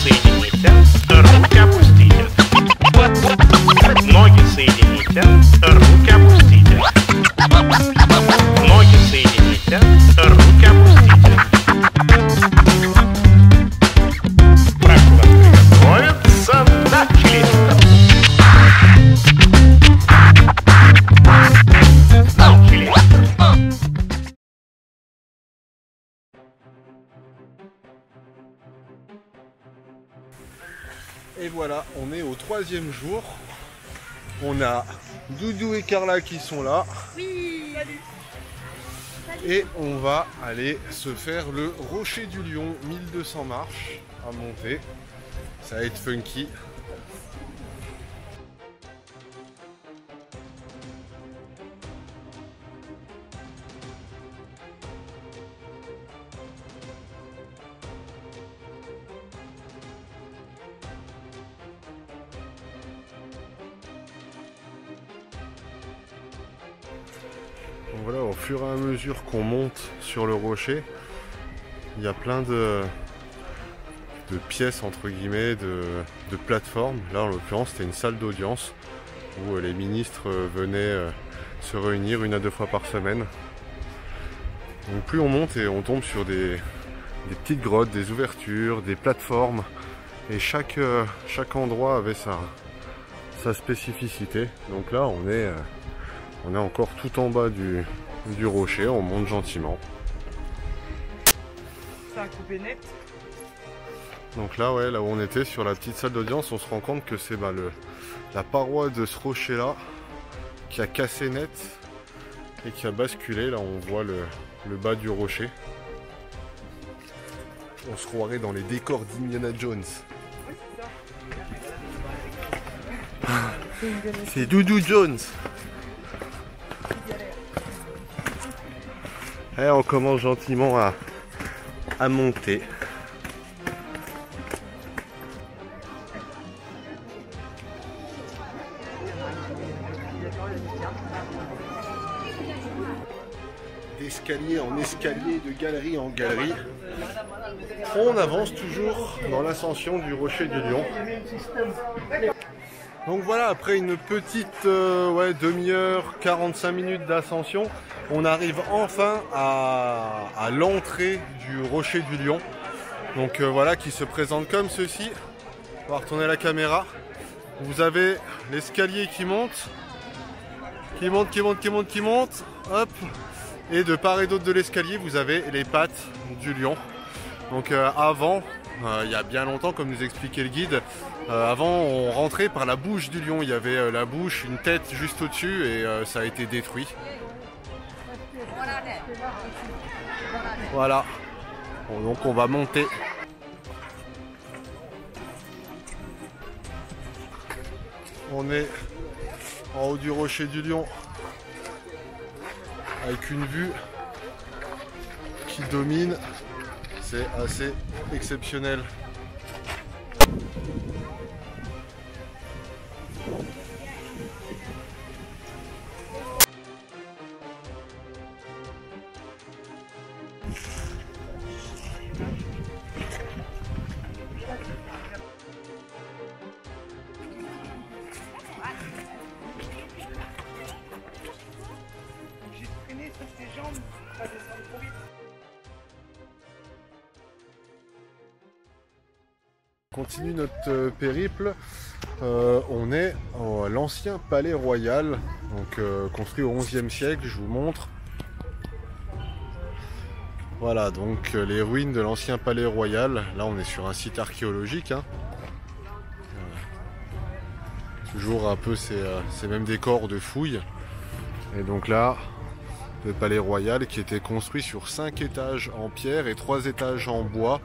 соедините, руки опустите. Ноги соедините, руки опустите. Ноги соедините, руки опустите. Проход приготовиться, начали. Et voilà, on est au 3e jour. On a Doudou et Carla qui sont là. Oui. Salut. Et on va aller se faire le Rocher du Lion, 1200 marches à monter. Ça va être funky. Donc voilà, au fur et à mesure qu'on monte sur le rocher, il y a plein de pièces entre guillemets, de plateformes. Là en l'occurrence c'était une salle d'audience où les ministres venaient se réunir 1 à 2 fois par semaine. Donc plus on monte et on tombe sur des petites grottes, des ouvertures, des plateformes, et chaque endroit avait sa spécificité. Donc là on est encore tout en bas du rocher, on monte gentiment. C'est un coupé net. Donc là, ouais, là où on était sur la petite salle d'audience, on se rend compte que c'est la paroi de ce rocher là qui a cassé net et qui a basculé. Là on voit le bas du rocher. On se croirait dans les décors d'Indiana Jones. Oui, c'est ça. C'est Doudou Jones. Et on commence gentiment à monter. D'escalier en escalier, de galerie en galerie, on avance toujours dans l'ascension du Rocher du Lion. Donc voilà, après une petite demi-heure, 45 minutes d'ascension, on arrive enfin à l'entrée du Rocher du Lion. Donc voilà, qui se présente comme ceci. On va retourner la caméra. Vous avez l'escalier qui monte, qui monte, hop. Et de part et d'autre de l'escalier, vous avez les pattes du lion. Donc avant, il y a bien longtemps, comme nous expliquait le guide, avant on rentrait par la bouche du lion. Il y avait la bouche, une tête juste au-dessus et ça a été détruit. Voilà. Bon, donc on va monter. On est en haut du Rocher du Lion, avec une vue qui domine, c'est assez exceptionnel. On continue notre périple. On est à l'ancien palais royal, donc construit au XIe siècle. Je vous montre. Voilà, donc les ruines de l'ancien palais royal. Là, on est sur un site archéologique. Hein. Toujours un peu ces mêmes décors de fouilles. Et donc là, le palais royal qui était construit sur 5 étages en pierre et 3 étages en bois.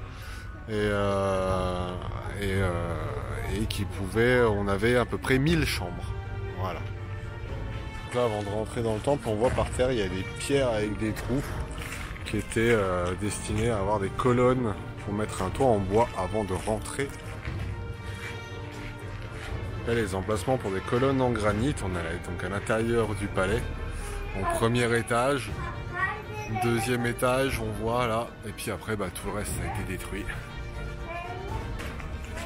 Et qui pouvait, on avait à peu près 1000 chambres. Voilà. Donc là, avant de rentrer dans le temple, on voit par terre il y a des pierres avec des trous qui étaient destinées à avoir des colonnes pour mettre un toit en bois avant de rentrer. Là, les emplacements pour des colonnes en granit. On est donc à l'intérieur du palais, au premier étage. Deuxième étage, on voit là, et puis après tout le reste ça a été détruit.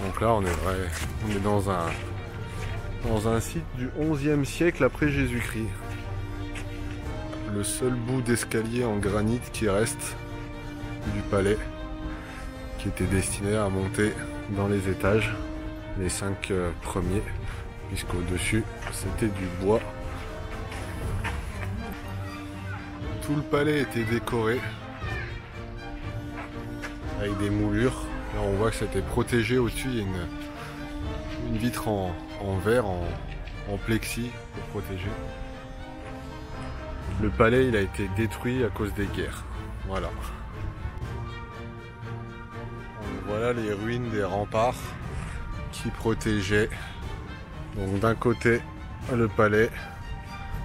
Donc là on est dans un site du 11e siècle après Jésus-Christ. Le seul bout d'escalier en granit qui reste du palais, qui était destiné à monter dans les étages, les 5 premiers, puisqu'au-dessus c'était du bois. Tout le palais était décoré avec des moulures. Là on voit que c'était protégé au-dessus, il y a une vitre en verre, en plexi pour protéger. Le palais il a été détruit à cause des guerres. Voilà. Voilà les ruines des remparts qui protégeaient. Donc d'un côté le palais,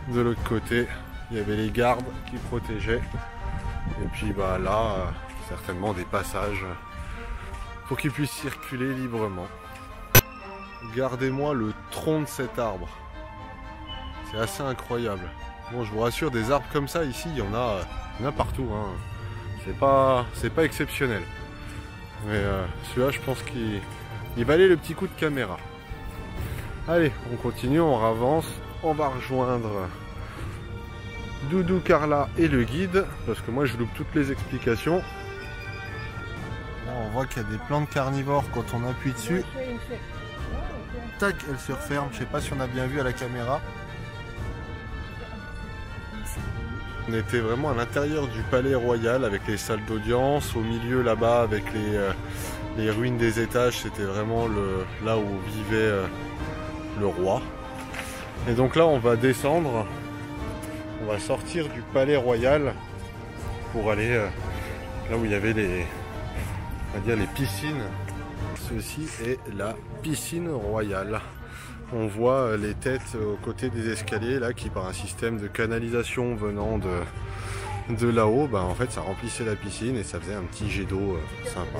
de l'autre côté il y avait les gardes qui protégeaient. Et puis bah là, certainement des passages pour qu'ils puissent circuler librement. Regardez-moi le tronc de cet arbre. C'est assez incroyable. Bon, je vous rassure, des arbres comme ça ici, il y en a partout. Hein. C'est pas exceptionnel. Mais celui-là, je pense qu'il valait le petit coup de caméra. Allez, on continue, on avance. On va rejoindre Doudou, Carla et le guide, parce que moi je loupe toutes les explications. Là, on voit qu'il y a des plantes carnivores quand on appuie dessus. Tac, elle se referme. Je sais pas si on a bien vu à la caméra. On était vraiment à l'intérieur du palais royal avec les salles d'audience. Au milieu là-bas avec les ruines des étages, c'était vraiment là où vivait le roi. Et donc là on va descendre, on va sortir du palais royal pour aller là où il y avait on va dire les piscines. Ceci est la piscine royale. On voit les têtes aux côtés des escaliers là qui par un système de canalisation venant de là-haut, bah, en fait ça remplissait la piscine et ça faisait un petit jet d'eau sympa.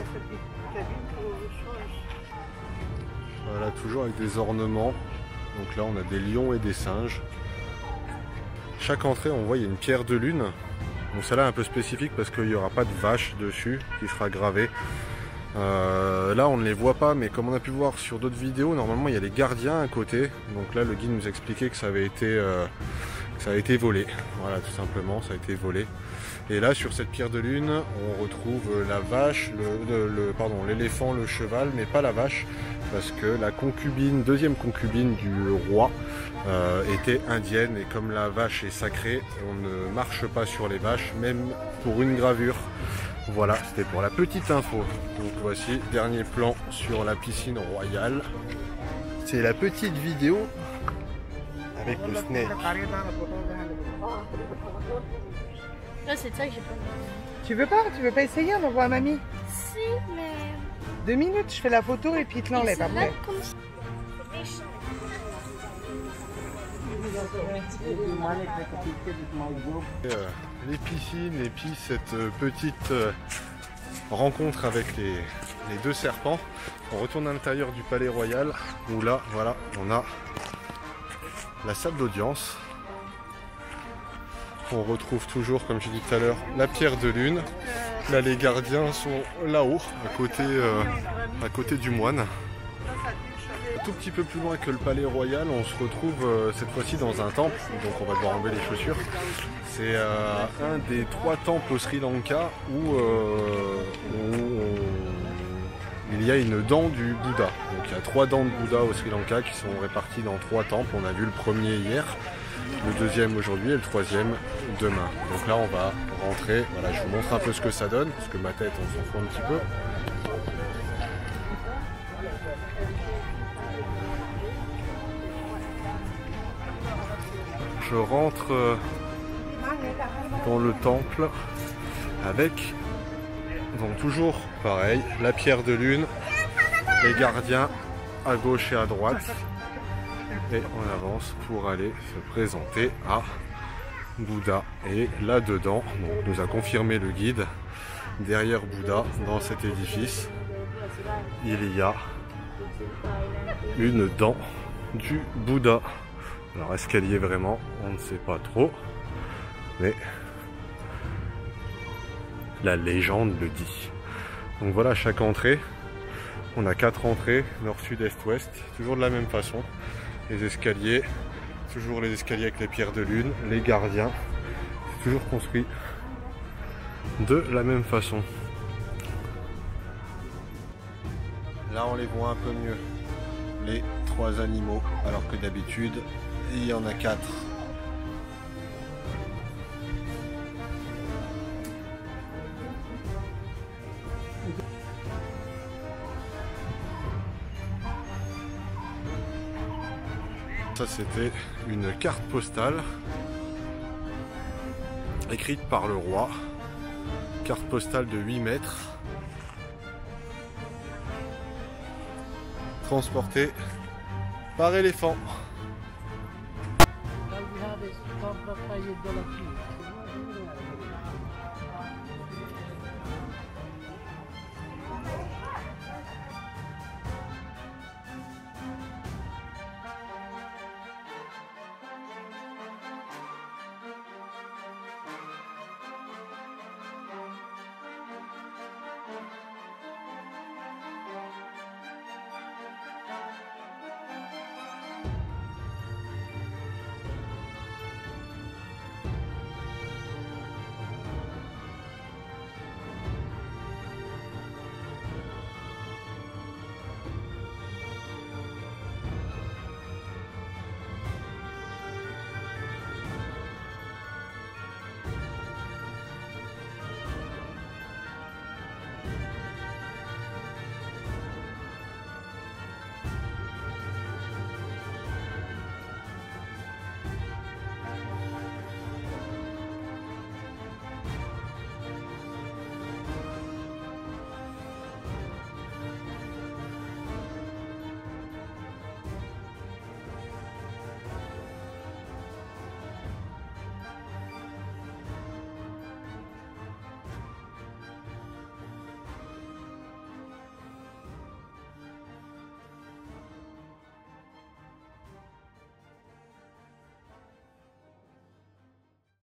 Voilà, toujours avec des ornements. Donc là on a des lions et des singes. Chaque entrée on voit il y a une pierre de lune. Donc celle-là est un peu spécifique parce qu'il n'y aura pas de vache dessus qui sera gravée. Là on ne les voit pas, mais comme on a pu voir sur d'autres vidéos, normalement il y a les gardiens à côté. Donc là le guide nous expliquait que ça avait été volé. Voilà, tout simplement, ça a été volé. Et là sur cette pierre de lune on retrouve la vache, l'éléphant, le cheval, mais pas la vache, parce que la concubine, deuxième concubine du roi était indienne, et comme la vache est sacrée, on ne marche pas sur les vaches, même pour une gravure. Voilà, c'était pour la petite info. Donc voici, dernier plan sur la piscine royale. C'est la petite vidéo avec le snake. Là, c'est ça que j'ai pas. Tu veux pas essayer? On envoie à mamie. Si, mais. 2 minutes, je fais la photo et puis il te l'enlève après. Comme ça. Les piscines et puis cette petite rencontre avec les deux serpents. On retourne à l'intérieur du palais royal où là, voilà, on a la salle d'audience. On retrouve toujours, comme j'ai dit tout à l'heure, la pierre de lune. Là, les gardiens sont là-haut, à côté du moine. Un tout petit peu plus loin que le palais royal, on se retrouve cette fois-ci dans un temple, donc on va devoir enlever les chaussures. C'est un des 3 temples au Sri Lanka où il y a une dent du Bouddha. Donc il y a 3 dents de Bouddha au Sri Lanka qui sont réparties dans 3 temples. On a vu le premier hier, le deuxième aujourd'hui et le troisième demain. Donc là on va rentrer, voilà, je vous montre un peu ce que ça donne, parce que ma tête on s'en fout un petit peu. Je rentre dans le temple avec, donc toujours pareil, la pierre de lune, les gardiens à gauche et à droite, et on avance pour aller se présenter à Bouddha. Et là dedans, donc, nous a confirmé le guide, derrière Bouddha, dans cet édifice, il y a une dent du Bouddha. Alors est-ce qu'elle y est vraiment? On ne sait pas trop, mais la légende le dit. Donc voilà, chaque entrée, On a 4 entrées, nord, sud, est, ouest, toujours de la même façon. Les escaliers, toujours les escaliers avec les pierres de lune, les gardiens, c'est toujours construit de la même façon. Là on les voit un peu mieux, les 3 animaux, alors que d'habitude il y en a 4. Ça c'était une carte postale écrite par le roi, carte postale de 8 mètres, transportée par éléphant. Now we have is top of